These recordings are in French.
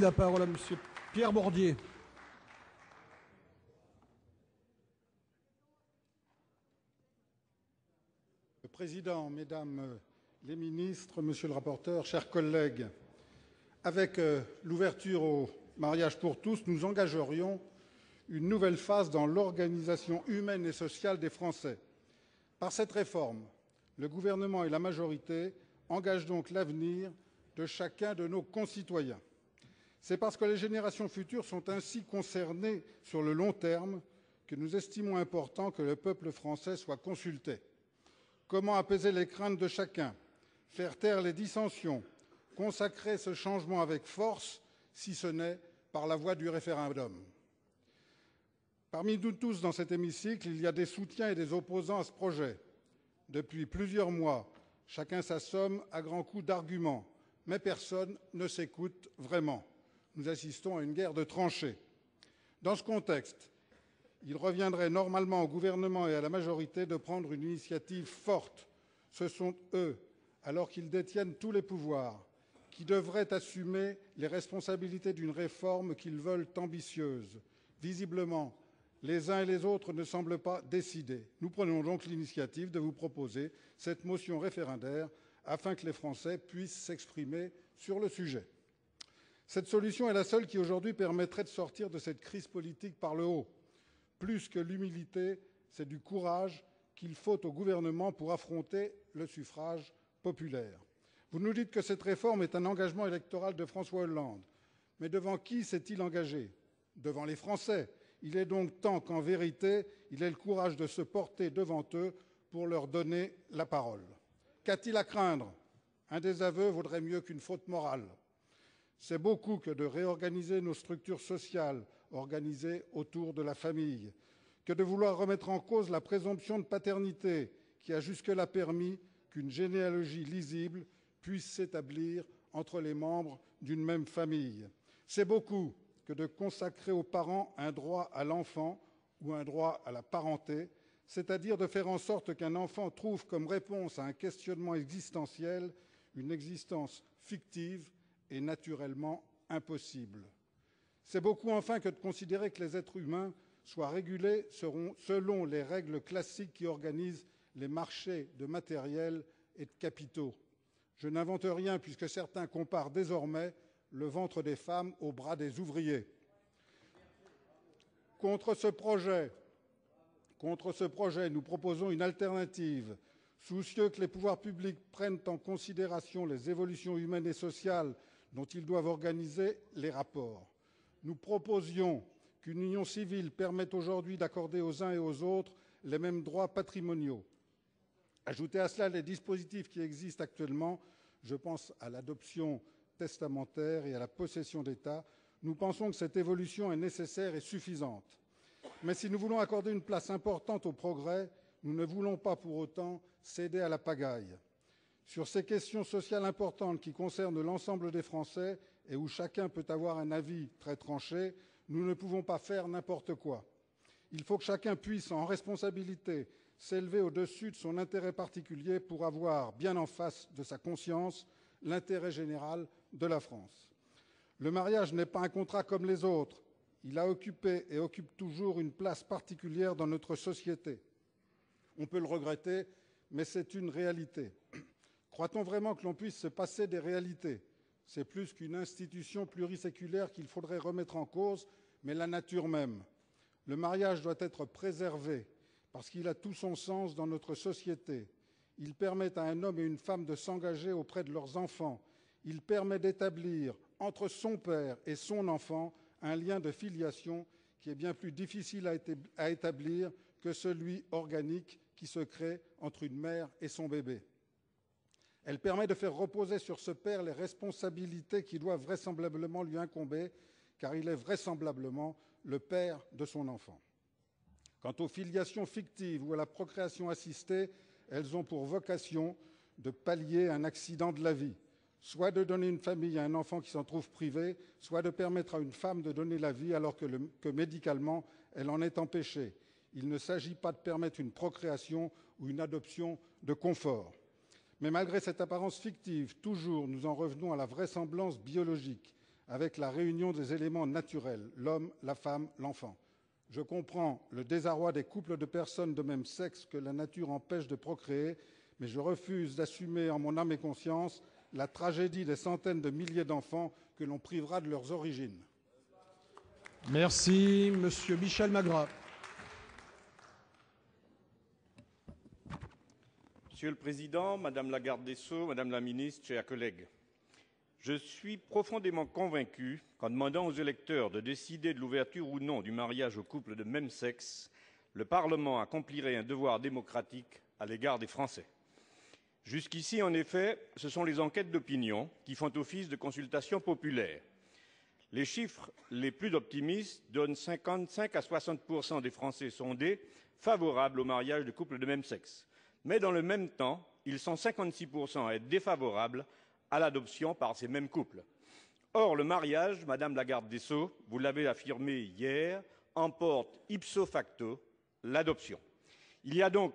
La parole à Monsieur Pierre Bordier. Monsieur le Président, Mesdames les ministres, Monsieur le rapporteur, chers collègues, avec l'ouverture au mariage pour tous, nous engagerions une nouvelle phase dans l'organisation humaine et sociale des Français. Par cette réforme, le gouvernement et la majorité engagent donc l'avenir de chacun de nos concitoyens. C'est parce que les générations futures sont ainsi concernées sur le long terme que nous estimons important que le peuple français soit consulté. Comment apaiser les craintes de chacun, faire taire les dissensions, consacrer ce changement avec force, si ce n'est par la voie du référendum. Parmi nous tous dans cet hémicycle, il y a des soutiens et des opposants à ce projet. Depuis plusieurs mois, chacun s'assomme à grands coups d'arguments, mais personne ne s'écoute vraiment. Nous assistons à une guerre de tranchées. Dans ce contexte, il reviendrait normalement au gouvernement et à la majorité de prendre une initiative forte. Ce sont eux, alors qu'ils détiennent tous les pouvoirs, qui devraient assumer les responsabilités d'une réforme qu'ils veulent ambitieuse. Visiblement, les uns et les autres ne semblent pas décidés. Nous prenons donc l'initiative de vous proposer cette motion référendaire afin que les Français puissent s'exprimer sur le sujet. Cette solution est la seule qui aujourd'hui permettrait de sortir de cette crise politique par le haut. Plus que l'humilité, c'est du courage qu'il faut au gouvernement pour affronter le suffrage populaire. Vous nous dites que cette réforme est un engagement électoral de François Hollande. Mais devant qui s'est-il engagé? Devant les Français. Il est donc temps qu'en vérité, il ait le courage de se porter devant eux pour leur donner la parole. Qu'a-t-il à craindre? Un désaveu vaudrait mieux qu'une faute morale. C'est beaucoup que de réorganiser nos structures sociales organisées autour de la famille, que de vouloir remettre en cause la présomption de paternité qui a jusque-là permis qu'une généalogie lisible puisse s'établir entre les membres d'une même famille. C'est beaucoup que de consacrer aux parents un droit à l'enfant ou un droit à la parenté, c'est-à-dire de faire en sorte qu'un enfant trouve comme réponse à un questionnement existentiel une existence fictive et naturellement impossible. C'est beaucoup enfin que de considérer que les êtres humains soient régulés selon les règles classiques qui organisent les marchés de matériel et de capitaux. Je n'invente rien puisque certains comparent désormais le ventre des femmes au bras des ouvriers. Contre ce projet, nous proposons une alternative. Soucieux que les pouvoirs publics prennent en considération les évolutions humaines et sociales dont ils doivent organiser les rapports. Nous proposions qu'une union civile permette aujourd'hui d'accorder aux uns et aux autres les mêmes droits patrimoniaux. Ajoutez à cela les dispositifs qui existent actuellement, je pense à l'adoption testamentaire et à la possession d'État, nous pensons que cette évolution est nécessaire et suffisante. Mais si nous voulons accorder une place importante au progrès, nous ne voulons pas pour autant céder à la pagaille. Sur ces questions sociales importantes qui concernent l'ensemble des Français et où chacun peut avoir un avis très tranché, nous ne pouvons pas faire n'importe quoi. Il faut que chacun puisse, en responsabilité, s'élever au-dessus de son intérêt particulier pour avoir bien en face de sa conscience l'intérêt général de la France. Le mariage n'est pas un contrat comme les autres. Il a occupé et occupe toujours une place particulière dans notre société. On peut le regretter, mais c'est une réalité. Croit-on vraiment que l'on puisse se passer des réalités? C'est plus qu'une institution pluriséculaire qu'il faudrait remettre en cause, mais la nature même. Le mariage doit être préservé parce qu'il a tout son sens dans notre société. Il permet à un homme et une femme de s'engager auprès de leurs enfants. Il permet d'établir entre son père et son enfant un lien de filiation qui est bien plus difficile à établir que celui organique qui se crée entre une mère et son bébé. Elle permet de faire reposer sur ce père les responsabilités qui doivent vraisemblablement lui incomber, car il est vraisemblablement le père de son enfant. Quant aux filiations fictives ou à la procréation assistée, elles ont pour vocation de pallier un accident de la vie, soit de donner une famille à un enfant qui s'en trouve privé, soit de permettre à une femme de donner la vie alors que médicalement elle en est empêchée. Il ne s'agit pas de permettre une procréation ou une adoption de confort. Mais malgré cette apparence fictive, toujours nous en revenons à la vraisemblance biologique. avec la réunion des éléments naturels, l'homme, la femme, l'enfant. Je comprends le désarroi des couples de personnes de même sexe que la nature empêche de procréer, mais je refuse d'assumer en mon âme et conscience la tragédie des centaines de milliers d'enfants que l'on privera de leurs origines. Merci, Monsieur Michel Magras. Monsieur le Président, Madame la Garde des Sceaux, Madame la Ministre, chers collègues, je suis profondément convaincu qu'en demandant aux électeurs de décider de l'ouverture ou non du mariage aux couples de même sexe, le Parlement accomplirait un devoir démocratique à l'égard des Français. Jusqu'ici, en effet, ce sont les enquêtes d'opinion qui font office de consultation populaire. Les chiffres les plus optimistes donnent 55 à 60% des Français sondés favorables au mariage de couples de même sexe. Mais dans le même temps, ils sont 56% à être défavorables à l'adoption par ces mêmes couples. Or, le mariage, Madame la Garde des Sceaux, vous l'avez affirmé hier, emporte ipso facto l'adoption. Il y a donc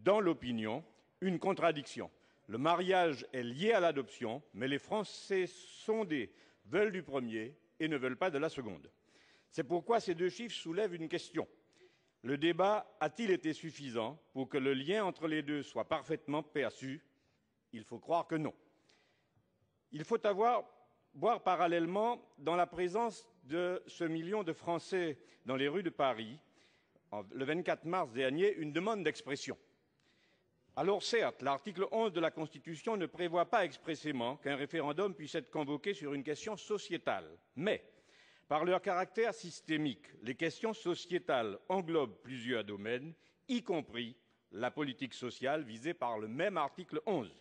dans l'opinion une contradiction. Le mariage est lié à l'adoption, mais les Français sondés veulent du premier et ne veulent pas de la seconde. C'est pourquoi ces deux chiffres soulèvent une question. Le débat a-t-il été suffisant pour que le lien entre les deux soit parfaitement perçu? Il faut croire que non. Il faut voir parallèlement, dans la présence de ce million de Français dans les rues de Paris, le 24 mars dernier, une demande d'expression. Alors certes, l'article 11 de la Constitution ne prévoit pas expressément qu'un référendum puisse être convoqué sur une question sociétale. Mais, par leur caractère systémique, les questions sociétales englobent plusieurs domaines, y compris la politique sociale visée par le même article 11.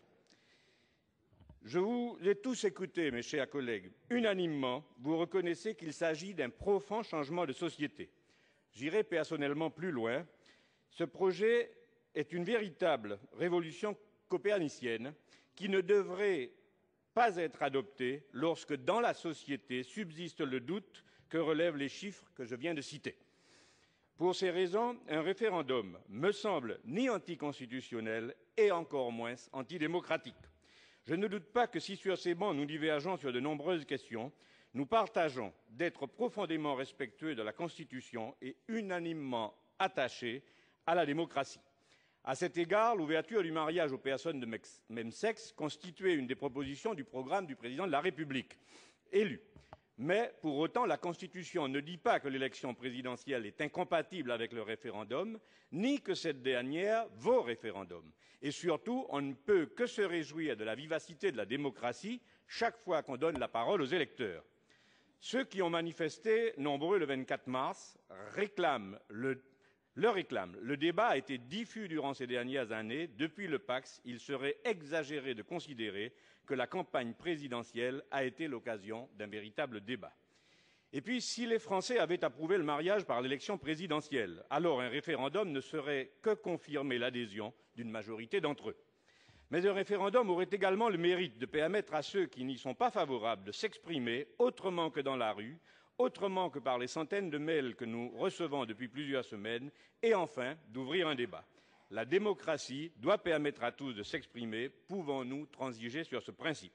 Je vous ai tous écoutés, mes chers collègues. Unanimement, vous reconnaissez qu'il s'agit d'un profond changement de société. J'irai personnellement plus loin. Ce projet est une véritable révolution copernicienne qui ne devrait pas être adoptée lorsque dans la société subsiste le doute que relèvent les chiffres que je viens de citer. Pour ces raisons, un référendum me semble ni anticonstitutionnel et encore moins antidémocratique. Je ne doute pas que si sur ces bancs nous divergeons sur de nombreuses questions, nous partageons d'être profondément respectueux de la Constitution et unanimement attachés à la démocratie. À cet égard, l'ouverture du mariage aux personnes de même sexe constituait une des propositions du programme du président de la République élu. Mais pour autant, la Constitution ne dit pas que l'élection présidentielle est incompatible avec le référendum, ni que cette dernière vaut référendum. Et surtout, on ne peut que se réjouir de la vivacité de la démocratie chaque fois qu'on donne la parole aux électeurs. Ceux qui ont manifesté, nombreux le 24 mars, le réclament. Le débat a été diffus durant ces dernières années. Depuis le Pacs, il serait exagéré de considérer que la campagne présidentielle a été l'occasion d'un véritable débat. Et puis, si les Français avaient approuvé le mariage par l'élection présidentielle, alors un référendum ne serait que confirmer l'adhésion d'une majorité d'entre eux. Mais un référendum aurait également le mérite de permettre à ceux qui n'y sont pas favorables de s'exprimer autrement que dans la rue, autrement que par les centaines de mails que nous recevons depuis plusieurs semaines, et enfin d'ouvrir un débat. La démocratie doit permettre à tous de s'exprimer. Pouvons-nous transiger sur ce principe?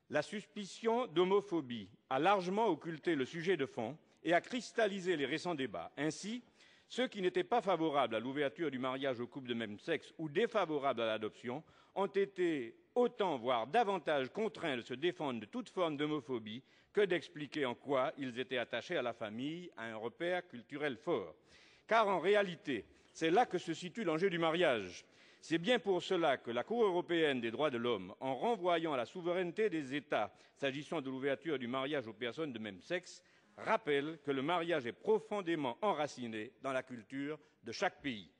La suspicion d'homophobie a largement occulté le sujet de fond et a cristallisé les récents débats. Ainsi, ceux qui n'étaient pas favorables à l'ouverture du mariage aux couples de même sexe ou défavorables à l'adoption ont été autant, voire davantage contraints de se défendre de toute forme d'homophobie que d'expliquer en quoi ils étaient attachés à la famille, à un repère culturel fort. Car en réalité, c'est là que se situe l'enjeu du mariage. C'est bien pour cela que la Cour européenne des droits de l'homme, en renvoyant à la souveraineté des États s'agissant de l'ouverture du mariage aux personnes de même sexe, rappelle que le mariage est profondément enraciné dans la culture de chaque pays.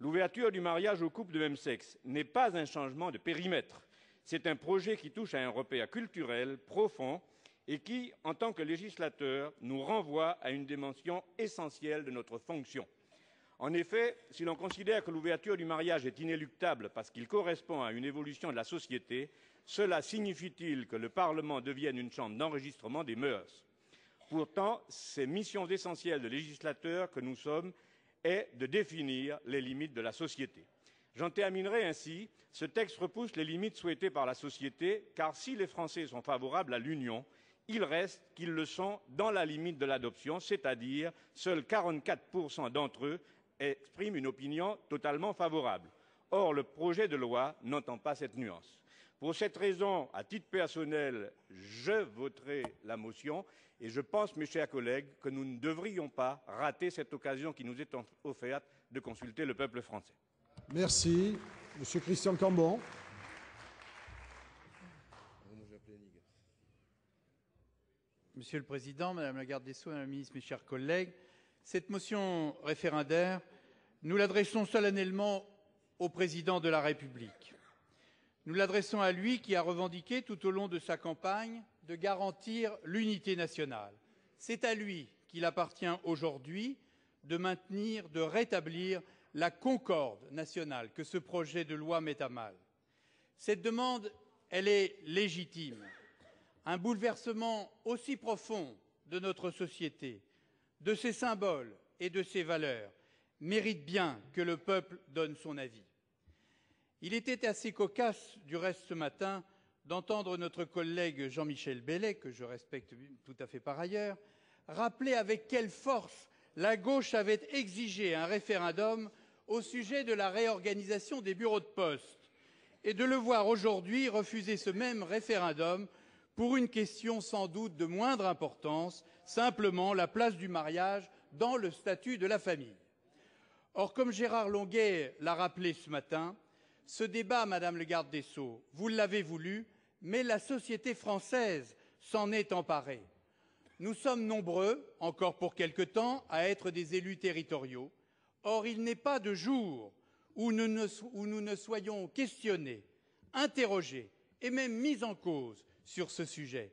L'ouverture du mariage aux couples de même sexe n'est pas un changement de périmètre. C'est un projet qui touche à un repère culturel profond et qui, en tant que législateur, nous renvoie à une dimension essentielle de notre fonction. En effet, si l'on considère que l'ouverture du mariage est inéluctable parce qu'il correspond à une évolution de la société, cela signifie-t-il que le Parlement devienne une chambre d'enregistrement des mœurs? Pourtant, ces missions essentielles de législateurs que nous sommes est de définir les limites de la société. J'en terminerai ainsi. Ce texte repousse les limites souhaitées par la société, car si les Français sont favorables à l'union, Il reste qu'ils le sont dans la limite de l'adoption, c'est-à-dire seuls 44% d'entre eux expriment une opinion totalement favorable. Or, le projet de loi n'entend pas cette nuance. Pour cette raison, à titre personnel, je voterai la motion et je pense, mes chers collègues, que nous ne devrions pas rater cette occasion qui nous est offerte de consulter le peuple français. Merci. Monsieur Christian Cambon. Monsieur le Président, Madame la Garde des Sceaux, Madame la Ministre, mes chers collègues, cette motion référendaire, nous l'adressons solennellement au Président de la République. Nous l'adressons à lui qui a revendiqué tout au long de sa campagne de garantir l'unité nationale. C'est à lui qu'il appartient aujourd'hui de maintenir, de rétablir la concorde nationale que ce projet de loi met à mal. Cette demande, elle est légitime. Un bouleversement aussi profond de notre société, de ses symboles et de ses valeurs, mérite bien que le peuple donne son avis. Il était assez cocasse, du reste ce matin, d'entendre notre collègue Jean-Michel Beillet, que je respecte tout à fait par ailleurs, rappeler avec quelle force la gauche avait exigé un référendum au sujet de la réorganisation des bureaux de poste, et de le voir aujourd'hui refuser ce même référendum pour une question sans doute de moindre importance, simplement la place du mariage dans le statut de la famille. Or, comme Gérard Longuet l'a rappelé ce matin, ce débat, Madame le garde des Sceaux, vous l'avez voulu, mais la société française s'en est emparée. Nous sommes nombreux, encore pour quelque temps, à être des élus territoriaux. Or, il n'est pas de jour où nous ne soyons questionnés, interrogés et même mis en cause sur ce sujet.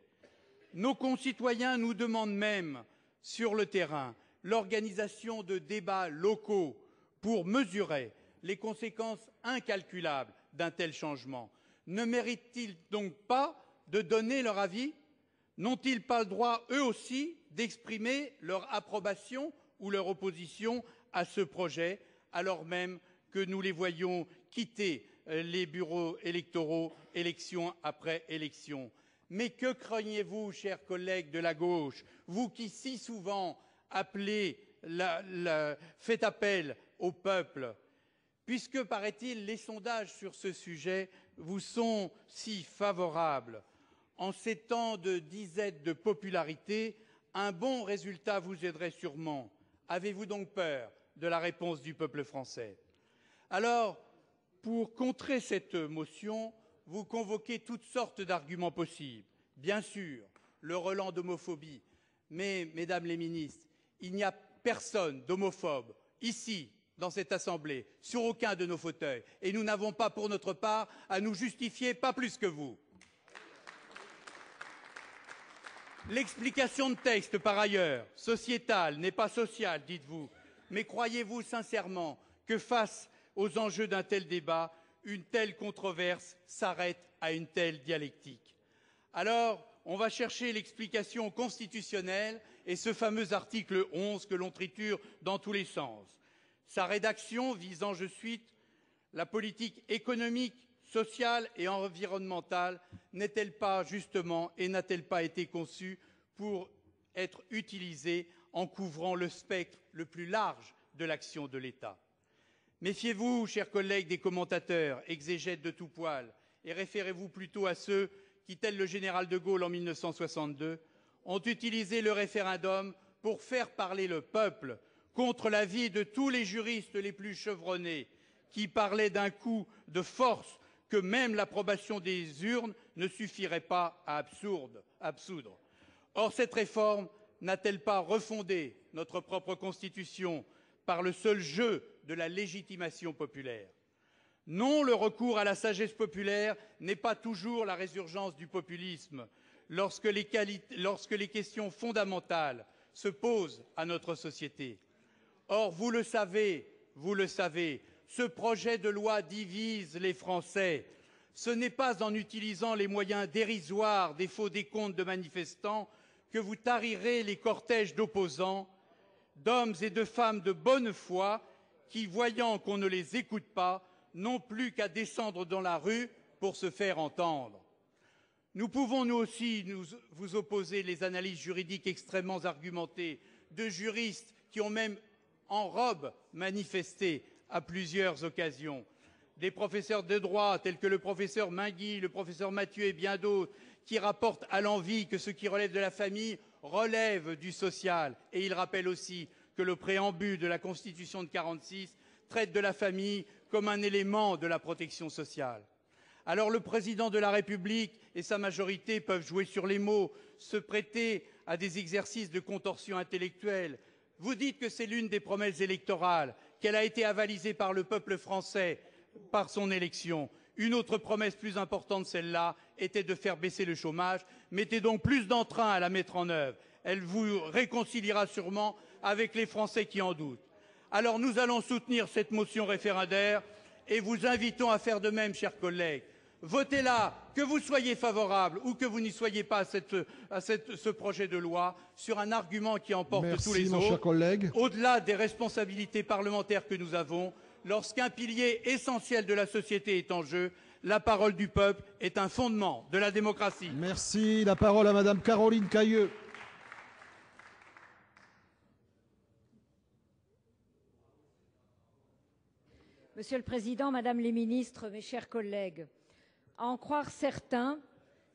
Nos concitoyens nous demandent même, sur le terrain, l'organisation de débats locaux pour mesurer les conséquences incalculables d'un tel changement. Ne méritent-ils donc pas de donner leur avis? N'ont-ils pas le droit, eux aussi, d'exprimer leur approbation ou leur opposition à ce projet, alors même que nous les voyons quitter les bureaux électoraux, élection après élection? Mais que craignez-vous, chers collègues de la gauche, vous qui si souvent faites appel au peuple, puisque, paraît-il, les sondages sur ce sujet vous sont si favorables? En ces temps de disette de popularité, un bon résultat vous aiderait sûrement. Avez-vous donc peur de la réponse du peuple français? Alors, pour contrer cette motion, vous convoquez toutes sortes d'arguments possibles. Bien sûr, le relent d'homophobie. Mais, mesdames les ministres, il n'y a personne d'homophobe ici, dans cette Assemblée, sur aucun de nos fauteuils. Et nous n'avons pas, pour notre part, à nous justifier, pas plus que vous. L'explication de texte, par ailleurs, sociétale, n'est pas sociale, dites-vous. Mais croyez-vous sincèrement que face aux enjeux d'un tel débat, une telle controverse s'arrête à une telle dialectique? Alors, on va chercher l'explication constitutionnelle et ce fameux article 11 que l'on triture dans tous les sens. Sa rédaction visant, je cite, la politique économique, sociale et environnementale, n'est-elle pas justement et n'a-t-elle pas été conçue pour être utilisée en couvrant le spectre le plus large de l'action de l'État? Méfiez-vous, chers collègues, des commentateurs, exégètes de tout poil, et référez-vous plutôt à ceux qui, tel le général de Gaulle en 1962, ont utilisé le référendum pour faire parler le peuple contre l'avis de tous les juristes les plus chevronnés, qui parlaient d'un coup de force que même l'approbation des urnes ne suffirait pas à absoudre. Or, cette réforme n'a-t-elle pas refondé notre propre Constitution par le seul jeu de la légitimation populaire? Non, le recours à la sagesse populaire n'est pas toujours la résurgence du populisme lorsque les questions fondamentales se posent à notre société. Or, vous le savez, ce projet de loi divise les Français. Ce n'est pas en utilisant les moyens dérisoires des faux décomptes de manifestants que vous tarirez les cortèges d'opposants, d'hommes et de femmes de bonne foi qui, voyant qu'on ne les écoute pas, n'ont plus qu'à descendre dans la rue pour se faire entendre. Nous pouvons nous aussi vous opposer les analyses juridiques extrêmement argumentées de juristes qui ont même en robe manifesté à plusieurs occasions. Des professeurs de droit tels que le professeur Mainguy, le professeur Mathieu et bien d'autres qui rapportent à l'envi que ce qui relève de la famille relève du social. Et ils rappellent aussi que le préambule de la Constitution de 1946 traite de la famille comme un élément de la protection sociale. Alors le président de la République et sa majorité peuvent jouer sur les mots, se prêter à des exercices de contorsion intellectuelle. Vous dites que c'est l'une des promesses électorales, qu'elle a été avalisée par le peuple français par son élection. Une autre promesse plus importante, celle-là, était de faire baisser le chômage. Mettez donc plus d'entrain à la mettre en œuvre. Elle vous réconciliera sûrement avec les Français qui en doutent. Alors nous allons soutenir cette motion référendaire et vous invitons à faire de même, chers collègues. Votez-la, que vous soyez favorable ou que vous n'y soyez pas à ce projet de loi, sur un argument qui emporte tous les autres, au-delà des responsabilités parlementaires que nous avons. Lorsqu'un pilier essentiel de la société est en jeu, la parole du peuple est un fondement de la démocratie. Merci. La parole à Madame Caroline Cayeux. Monsieur le Président, Madame les ministres, mes chers collègues, à en croire certains,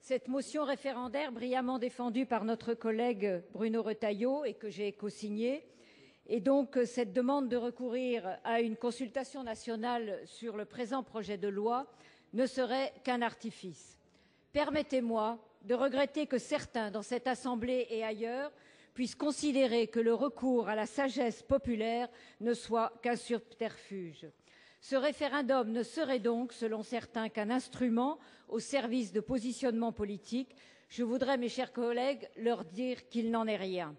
cette motion référendaire brillamment défendue par notre collègue Bruno Retailleau et que j'ai cosignée, et donc cette demande de recourir à une consultation nationale sur le présent projet de loi ne serait qu'un artifice. Permettez-moi de regretter que certains dans cette Assemblée et ailleurs puissent considérer que le recours à la sagesse populaire ne soit qu'un subterfuge. Ce référendum ne serait donc, selon certains, qu'un instrument au service de positionnements politiques. Je voudrais, mes chers collègues, leur dire qu'il n'en est rien.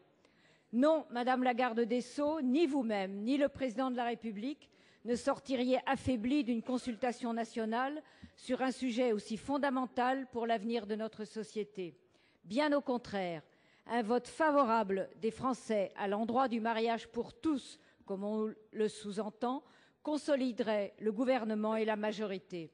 Non, Madame la garde des Sceaux, ni vous-même, ni le Président de la République ne sortiriez affaiblis d'une consultation nationale sur un sujet aussi fondamental pour l'avenir de notre société. Bien au contraire, un vote favorable des Français à l'endroit du mariage pour tous, comme on le sous-entend, consoliderait le gouvernement et la majorité.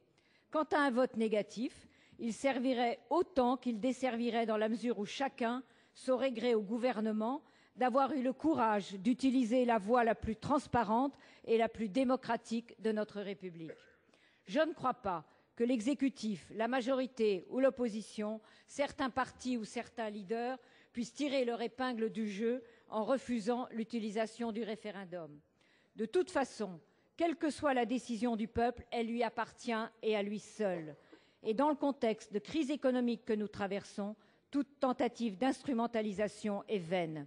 Quant à un vote négatif, il servirait autant qu'il desservirait dans la mesure où chacun saurait gré au gouvernement d'avoir eu le courage d'utiliser la voie la plus transparente et la plus démocratique de notre République. Je ne crois pas que l'exécutif, la majorité ou l'opposition, certains partis ou certains leaders puissent tirer leur épingle du jeu en refusant l'utilisation du référendum. De toute façon, quelle que soit la décision du peuple, elle lui appartient et à lui seul. Et dans le contexte de crise économique que nous traversons, toute tentative d'instrumentalisation est vaine.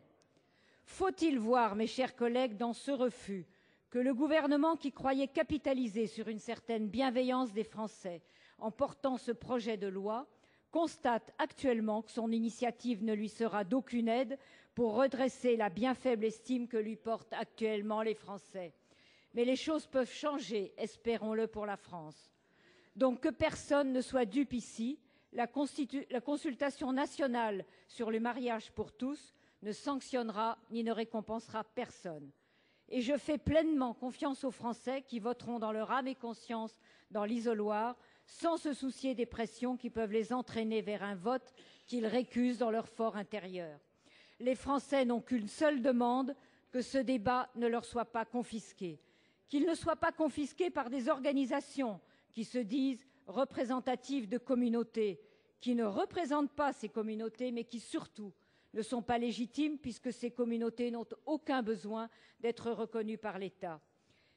Faut-il voir, mes chers collègues, dans ce refus, que le gouvernement qui croyait capitaliser sur une certaine bienveillance des Français en portant ce projet de loi constate actuellement que son initiative ne lui sera d'aucune aide pour redresser la bien faible estime que lui portent actuellement les Français. Mais les choses peuvent changer, espérons-le pour la France. Donc que personne ne soit dupe ici, la consultation nationale sur le mariage pour tous ne sanctionnera ni ne récompensera personne. Et je fais pleinement confiance aux Français qui voteront dans leur âme et conscience dans l'isoloir, sans se soucier des pressions qui peuvent les entraîner vers un vote qu'ils récusent dans leur fort intérieur. Les Français n'ont qu'une seule demande, que ce débat ne leur soit pas confisqué. Qu'il ne soit pas confisqué par des organisations qui se disent représentatives de communautés, qui ne représentent pas ces communautés, mais qui surtout ne sont pas légitimes puisque ces communautés n'ont aucun besoin d'être reconnues par l'État.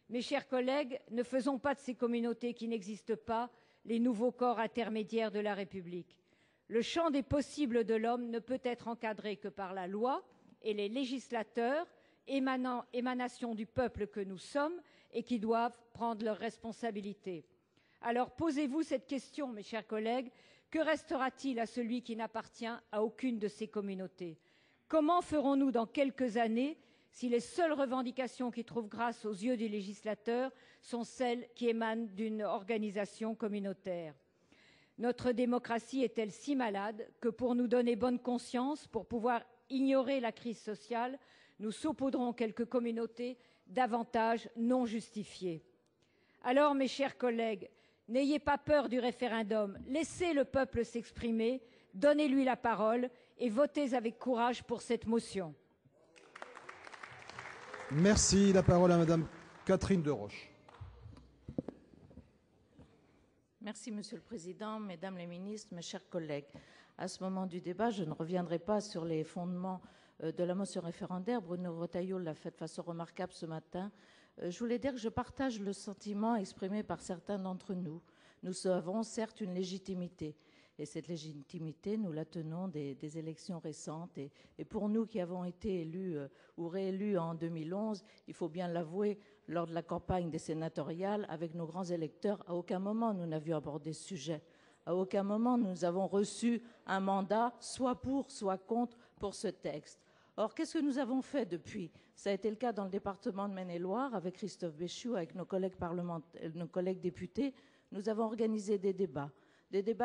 Mes chers collègues, ne faisons pas de ces communautés qui n'existent pas les nouveaux corps intermédiaires de la République. Le champ des possibles de l'homme ne peut être encadré que par la loi et les législateurs, émanation du peuple que nous sommes et qui doivent prendre leurs responsabilités. Alors posez-vous cette question, mes chers collègues, que restera-t-il à celui qui n'appartient à aucune de ces communautés? Comment ferons-nous dans quelques années si les seules revendications qui trouvent grâce aux yeux du législateur sont celles qui émanent d'une organisation communautaire? Notre démocratie est-elle si malade que pour nous donner bonne conscience, pour pouvoir ignorer la crise sociale, nous saupoudrons quelques communautés davantage non justifiées? Alors, mes chers collègues, n'ayez pas peur du référendum, laissez le peuple s'exprimer, Donnez-lui la parole et votez avec courage pour cette motion. Merci. La parole à Madame Catherine Deroche. Merci, Monsieur le Président, Mesdames les ministres, mes chers collègues. À ce moment du débat, je ne reviendrai pas sur les fondements de la motion référendaire. Bruno Retailleau l'a fait de façon remarquable ce matin. Je voulais dire que je partage le sentiment exprimé par certains d'entre nous. Nous avons certes une légitimité. Et cette légitimité, nous la tenons des élections récentes. Et pour nous qui avons été élus ou réélus en 2011, il faut bien l'avouer, lors de la campagne des sénatoriales, avec nos grands électeurs, à aucun moment nous n'avions abordé ce sujet. À aucun moment nous avons reçu un mandat, soit pour, soit contre, pour ce texte. Or, qu'est-ce que nous avons fait depuis? Ça a été le cas dans le département de Maine-et-Loire, avec Christophe Béchu, avec nos collègues députés. Nous avons organisé des débats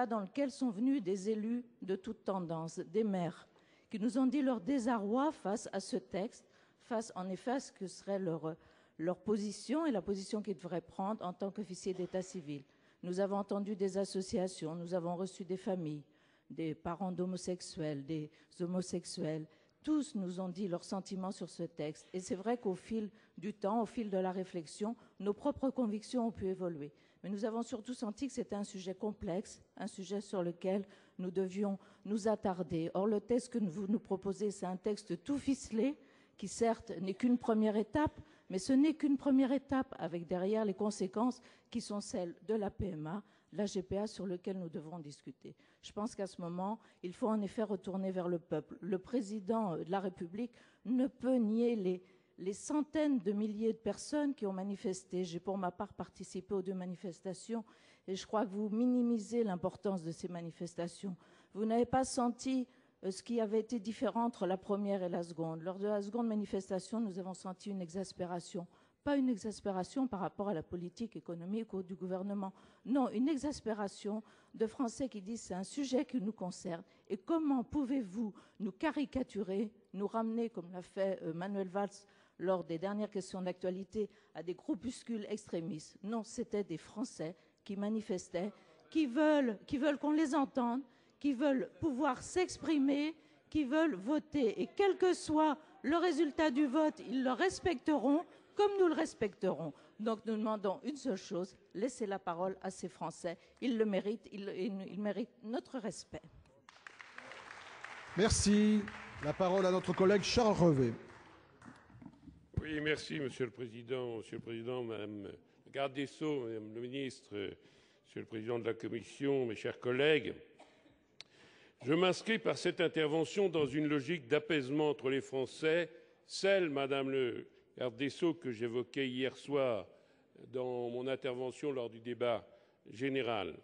dans lesquels sont venus des élus de toutes tendances, des maires, qui nous ont dit leur désarroi face à ce texte, face en effet à ce que serait leur position et la position qu'ils devraient prendre en tant qu'officiers d'état civil. Nous avons entendu des associations, nous avons reçu des familles, des parents d'homosexuels, des homosexuels. Tous nous ont dit leurs sentiments sur ce texte. Et c'est vrai qu'au fil du temps, au fil de la réflexion, nos propres convictions ont pu évoluer. Mais nous avons surtout senti que c'était un sujet complexe, un sujet sur lequel nous devions nous attarder. Or, le texte que vous nous proposez, c'est un texte tout ficelé, qui certes n'est qu'une première étape, mais ce n'est qu'une première étape, avec derrière les conséquences qui sont celles de la PMA, la GPA, sur lequel nous devrons discuter. Je pense qu'à ce moment, il faut en effet retourner vers le peuple. Le président de la République ne peut nier les centaines de milliers de personnes qui ont manifesté. J'ai pour ma part participé aux 2 manifestations et je crois que vous minimisez l'importance de ces manifestations. Vous n'avez pas senti ce qui avait été différent entre la première et la seconde. Lors de la seconde manifestation, nous avons senti une exaspération. Pas une exaspération par rapport à la politique économique ou du gouvernement. Non, une exaspération de Français qui disent c'est un sujet qui nous concerne. Et comment pouvez-vous nous caricaturer, nous ramener, comme l'a fait Manuel Valls lors des dernières questions d'actualité, à des groupuscules extrémistes? Non, c'était des Français qui manifestaient, qui veulent qu'on les entende, qui veulent pouvoir s'exprimer, qui veulent voter. Et quel que soit le résultat du vote, ils le respecteront comme nous le respecterons. Donc nous demandons une seule chose, laissez la parole à ces Français. Ils le méritent, ils méritent notre respect. Merci. La parole à notre collègue Charles Revet. Oui, merci, Monsieur le Président. Monsieur le Président, Madame la garde des Sceaux, Madame le Ministre, Monsieur le Président de la Commission, mes chers collègues, je m'inscris par cette intervention dans une logique d'apaisement entre les Français, celle, Madame le garde des Sceaux, que j'évoquais hier soir dans mon intervention lors du débat général.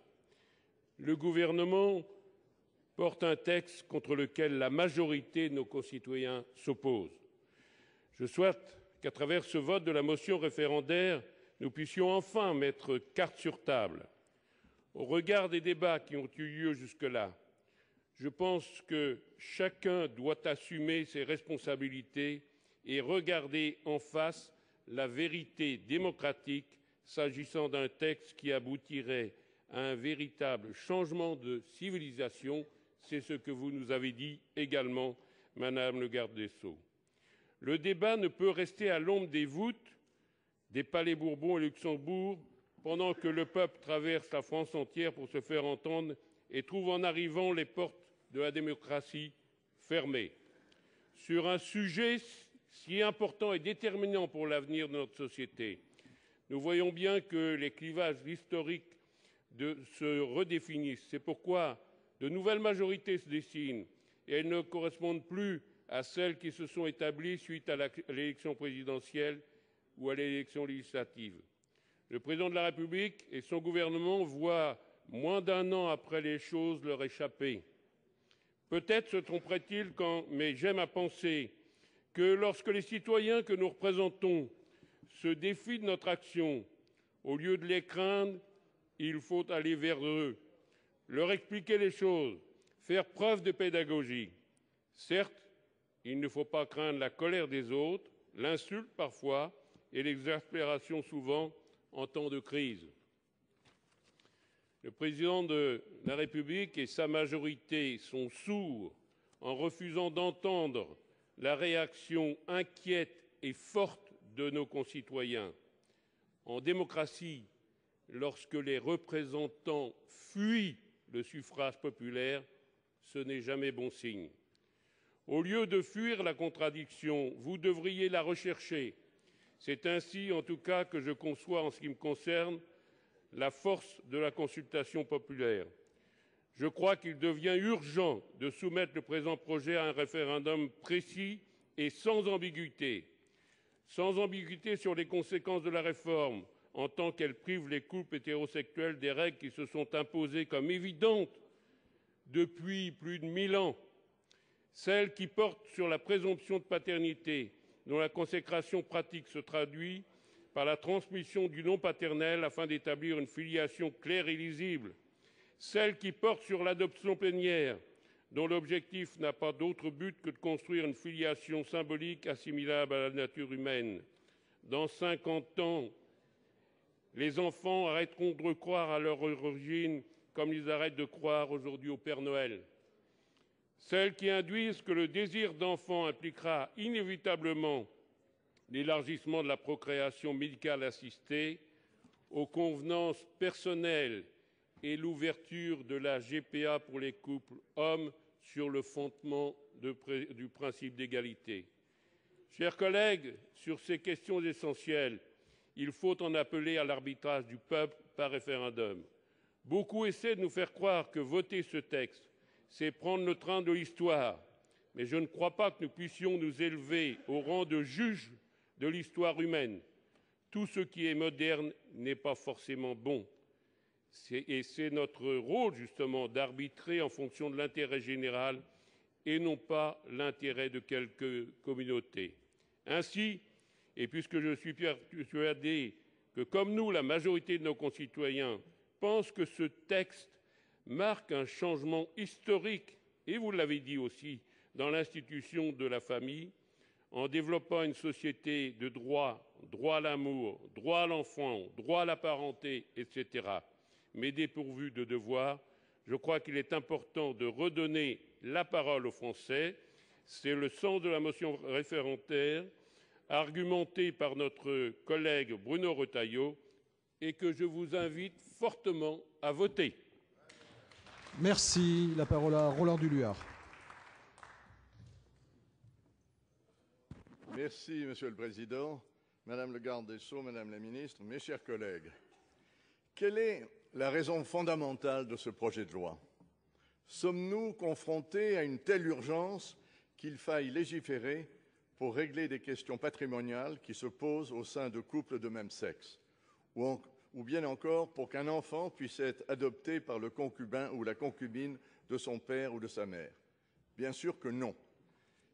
Le gouvernement porte un texte contre lequel la majorité de nos concitoyens s'oppose. Je souhaite qu'à travers ce vote de la motion référendaire, nous puissions enfin mettre carte sur table. Au regard des débats qui ont eu lieu jusque-là, je pense que chacun doit assumer ses responsabilités et regarder en face la vérité démocratique s'agissant d'un texte qui aboutirait à un véritable changement de civilisation. C'est ce que vous nous avez dit également, Madame le garde des Sceaux. Le débat ne peut rester à l'ombre des voûtes des palais Bourbon et Luxembourg pendant que le peuple traverse la France entière pour se faire entendre et trouve en arrivant les portes de la démocratie fermées. Sur un sujet si important et déterminant pour l'avenir de notre société, nous voyons bien que les clivages historiques se redéfinissent. C'est pourquoi de nouvelles majorités se dessinent et elles ne correspondent plus à celles qui se sont établies suite à l'élection présidentielle ou à l'élection législative. Le président de la République et son gouvernement voient moins d'un an après les choses leur échapper. Peut-être se tromperait-il mais j'aime à penser que lorsque les citoyens que nous représentons se défient de notre action, au lieu de les craindre, il faut aller vers eux, leur expliquer les choses, faire preuve de pédagogie. Certes, il ne faut pas craindre la colère des autres, l'insulte parfois et l'exaspération souvent en temps de crise. Le président de la République et sa majorité sont sourds en refusant d'entendre la réaction inquiète et forte de nos concitoyens. En démocratie, lorsque les représentants fuient le suffrage populaire, ce n'est jamais bon signe. Au lieu de fuir la contradiction, vous devriez la rechercher. C'est ainsi, en tout cas, que je conçois, en ce qui me concerne, la force de la consultation populaire. Je crois qu'il devient urgent de soumettre le présent projet à un référendum précis et sans ambiguïté. Sans ambiguïté sur les conséquences de la réforme, en tant qu'elle prive les couples hétérosexuels des règles qui se sont imposées comme évidentes depuis plus de 1000 ans. Celle qui porte sur la présomption de paternité, dont la consécration pratique se traduit par la transmission du nom paternel afin d'établir une filiation claire et lisible. Celle qui porte sur l'adoption plénière, dont l'objectif n'a pas d'autre but que de construire une filiation symbolique assimilable à la nature humaine. Dans 50 ans, les enfants arrêteront de croire à leur origine comme ils arrêtent de croire aujourd'hui au Père Noël. Celles qui induisent que le désir d'enfant impliquera inévitablement l'élargissement de la procréation médicale assistée aux convenances personnelles et l'ouverture de la GPA pour les couples hommes sur le fondement du principe d'égalité. Chers collègues, sur ces questions essentielles, il faut en appeler à l'arbitrage du peuple par référendum. Beaucoup essaient de nous faire croire que voter ce texte, c'est prendre le train de l'histoire, mais je ne crois pas que nous puissions nous élever au rang de juges de l'histoire humaine. Tout ce qui est moderne n'est pas forcément bon. Et c'est notre rôle, justement, d'arbitrer en fonction de l'intérêt général et non pas l'intérêt de quelques communautés. Ainsi, et puisque je suis persuadé que, comme nous, la majorité de nos concitoyens pensent que ce texte marque un changement historique, et vous l'avez dit aussi, dans l'institution de la famille, en développant une société de droit, droit à l'amour, droit à l'enfant, droit à la parenté, etc., mais dépourvu de devoirs, je crois qu'il est important de redonner la parole aux Français. C'est le sens de la motion référendaire, argumentée par notre collègue Bruno Retailleau, et que je vous invite fortement à voter. Merci. La parole à Roland Duluard. Merci, Monsieur le Président, Madame le garde des Sceaux, Madame la Ministre, mes chers collègues. Quelle est la raison fondamentale de ce projet de loi? Sommes-nous confrontés à une telle urgence qu'il faille légiférer pour régler des questions patrimoniales qui se posent au sein de couples de même sexe, ou bien encore pour qu'un enfant puisse être adopté par le concubin ou la concubine de son père ou de sa mère? Bien sûr que non.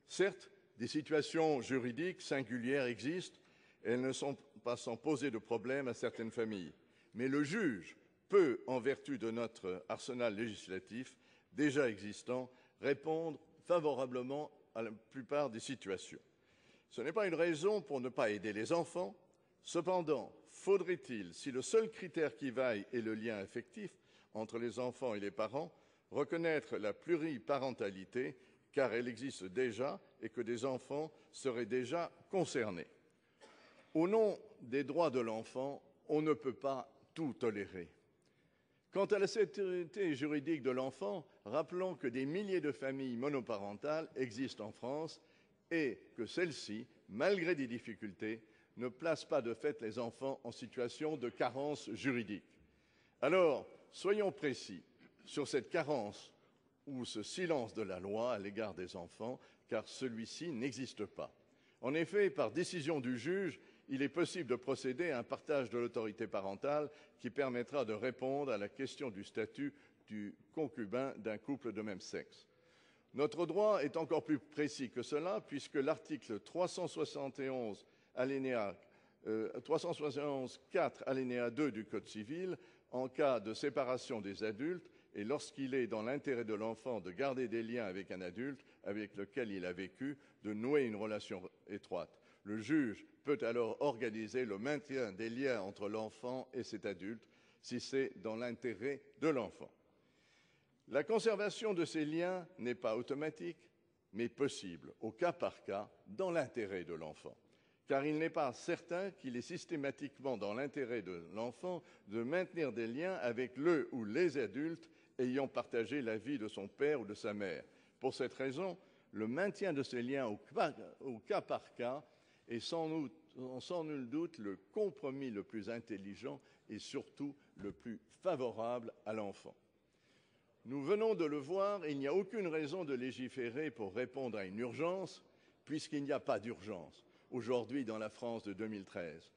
Certes, des situations juridiques singulières existent, et elles ne sont pas sans poser de problème à certaines familles. Mais le juge peut, en vertu de notre arsenal législatif déjà existant, répondre favorablement à la plupart des situations. Ce n'est pas une raison pour ne pas aider les enfants. Cependant, faudrait-il, si le seul critère qui vaille est le lien affectif entre les enfants et les parents, reconnaître la pluriparentalité, car elle existe déjà et que des enfants seraient déjà concernés. Au nom des droits de l'enfant, on ne peut pas tout tolérer. Quant à la sécurité juridique de l'enfant, rappelons que des milliers de familles monoparentales existent en France et que celles-ci, malgré des difficultés, ne placent pas de fait les enfants en situation de carence juridique. Alors, soyons précis sur cette carence ou ce silence de la loi à l'égard des enfants, car celui-ci n'existe pas. En effet, par décision du juge, il est possible de procéder à un partage de l'autorité parentale qui permettra de répondre à la question du statut du concubin d'un couple de même sexe. Notre droit est encore plus précis que cela, puisque l'article 371, 4, alinéa 2 du Code civil, en cas de séparation des adultes, et lorsqu'il est dans l'intérêt de l'enfant de garder des liens avec un adulte avec lequel il a vécu, de nouer une relation étroite. Le juge peut alors organiser le maintien des liens entre l'enfant et cet adulte, si c'est dans l'intérêt de l'enfant. La conservation de ces liens n'est pas automatique, mais possible, au cas par cas, dans l'intérêt de l'enfant. Car il n'est pas certain qu'il est systématiquement dans l'intérêt de l'enfant de maintenir des liens avec le ou les adultes ayant partagé la vie de son père ou de sa mère. Pour cette raison, le maintien de ces liens au cas par cas est sans nul doute le compromis le plus intelligent et surtout le plus favorable à l'enfant. Nous venons de le voir, il n'y a aucune raison de légiférer pour répondre à une urgence, puisqu'il n'y a pas d'urgence aujourd'hui dans la France de 2013.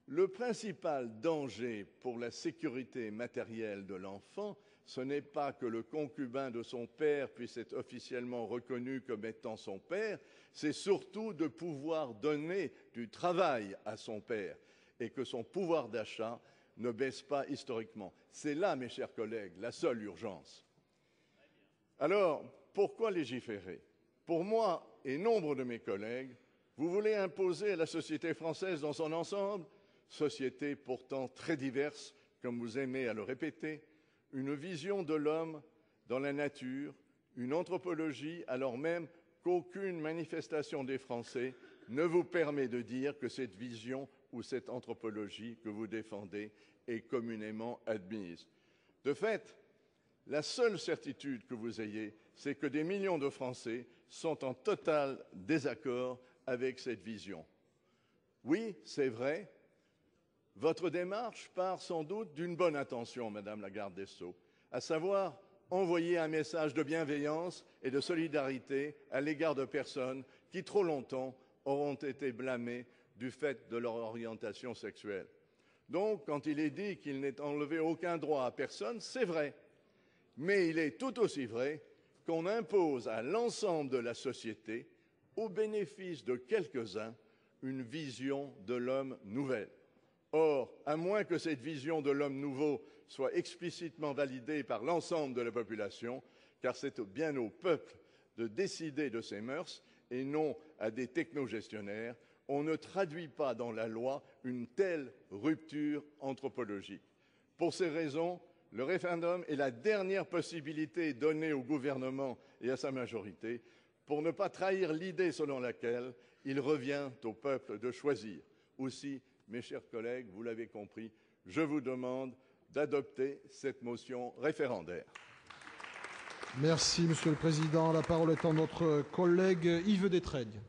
Le principal danger pour la sécurité matérielle de l'enfant, ce n'est pas que le concubin de son père puisse être officiellement reconnu comme étant son père, c'est surtout de pouvoir donner du travail à son père et que son pouvoir d'achat ne baisse pas historiquement. C'est là, mes chers collègues, la seule urgence. Alors, pourquoi légiférer? Pour moi et nombre de mes collègues, vous voulez imposer à la société française dans son ensemble, société pourtant très diverse, comme vous aimez à le répéter, une vision de l'homme dans la nature, une anthropologie, alors même qu'aucune manifestation des Français ne vous permet de dire que cette vision ou cette anthropologie que vous défendez est communément admise. De fait, la seule certitude que vous ayez, c'est que des millions de Français sont en total désaccord avec cette vision. Oui, c'est vrai, votre démarche part sans doute d'une bonne intention, Madame la garde des Sceaux, à savoir envoyer un message de bienveillance et de solidarité à l'égard de personnes qui, trop longtemps, auront été blâmées du fait de leur orientation sexuelle. Donc, quand il est dit qu'il n'est enlevé aucun droit à personne, c'est vrai. Mais il est tout aussi vrai qu'on impose à l'ensemble de la société, au bénéfice de quelques-uns, une vision de l'homme nouvelle. Or, à moins que cette vision de l'homme nouveau soit explicitement validée par l'ensemble de la population, car c'est bien au peuple de décider de ses mœurs et non à des technogestionnaires, on ne traduit pas dans la loi une telle rupture anthropologique. Pour ces raisons, le référendum est la dernière possibilité donnée au gouvernement et à sa majorité pour ne pas trahir l'idée selon laquelle il revient au peuple de choisir. Aussi, mes chers collègues, vous l'avez compris, je vous demande d'adopter cette motion référendaire. Merci, Monsieur le Président. La parole est à notre collègue Yves Détraigne.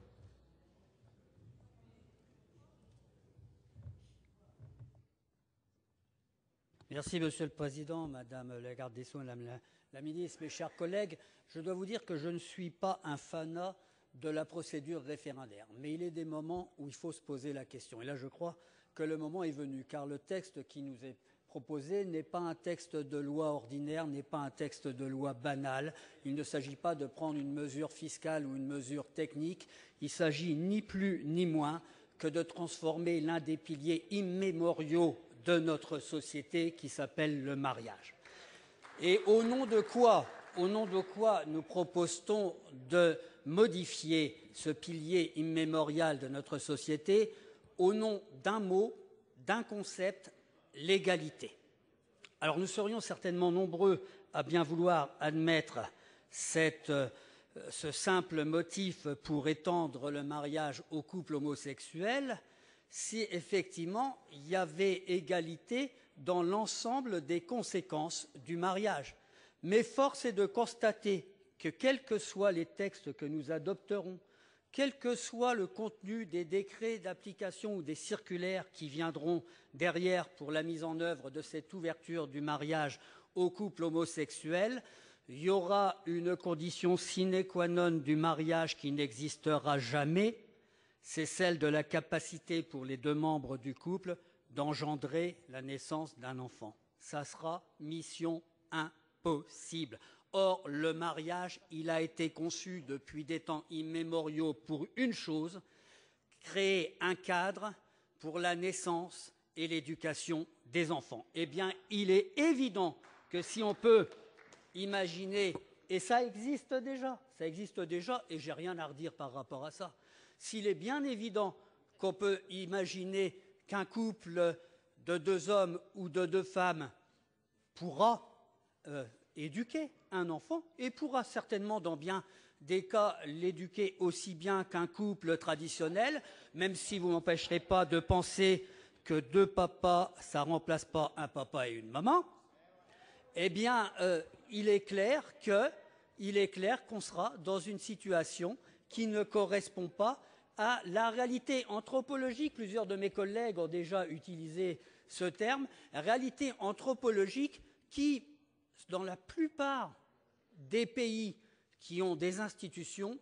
Merci, Monsieur le Président, Madame la garde des Sceaux, Madame la ministre, mes chers collègues. Je dois vous dire que je ne suis pas un fanat de la procédure référendaire. Mais il est des moments où il faut se poser la question. Et là, je crois que le moment est venu, car le texte qui nous est proposé n'est pas un texte de loi ordinaire, n'est pas un texte de loi banale. Il ne s'agit pas de prendre une mesure fiscale ou une mesure technique. Il s'agit ni plus ni moins que de transformer l'un des piliers immémoriaux de notre société qui s'appelle le mariage. Et au nom de quoi nous propose-t-on de modifier ce pilier immémorial de notre société? Au nom d'un mot, d'un concept, l'égalité. Alors nous serions certainement nombreux à bien vouloir admettre ce simple motif pour étendre le mariage aux couples homosexuels si effectivement il y avait égalité dans l'ensemble des conséquences du mariage. Mais force est de constater que quels que soient les textes que nous adopterons, quel que soit le contenu des décrets d'application ou des circulaires qui viendront derrière pour la mise en œuvre de cette ouverture du mariage aux couples homosexuels, il y aura une condition sine qua non du mariage qui n'existera jamais, c'est celle de la capacité pour les deux membres du couple d'engendrer la naissance d'un enfant. Ça sera mission impossible. Or, le mariage, il a été conçu depuis des temps immémoriaux pour une chose, créer un cadre pour la naissance et l'éducation des enfants. Eh bien, il est évident que si on peut imaginer, et ça existe déjà, et j'ai rien à redire par rapport à ça, s'il est bien évident qu'on peut imaginer qu'un couple de 2 hommes ou de 2 femmes pourra éduquer un enfant et pourra certainement, dans bien des cas, l'éduquer aussi bien qu'un couple traditionnel, même si vous ne m'empêcherez pas de penser que 2 papas, ça ne remplace pas un papa et une maman, eh bien, il est clair qu'on sera dans une situation qui ne correspond pas à la réalité anthropologique. Plusieurs de mes collègues ont déjà utilisé ce terme, réalité anthropologique qui, dans la plupart des pays qui ont des institutions,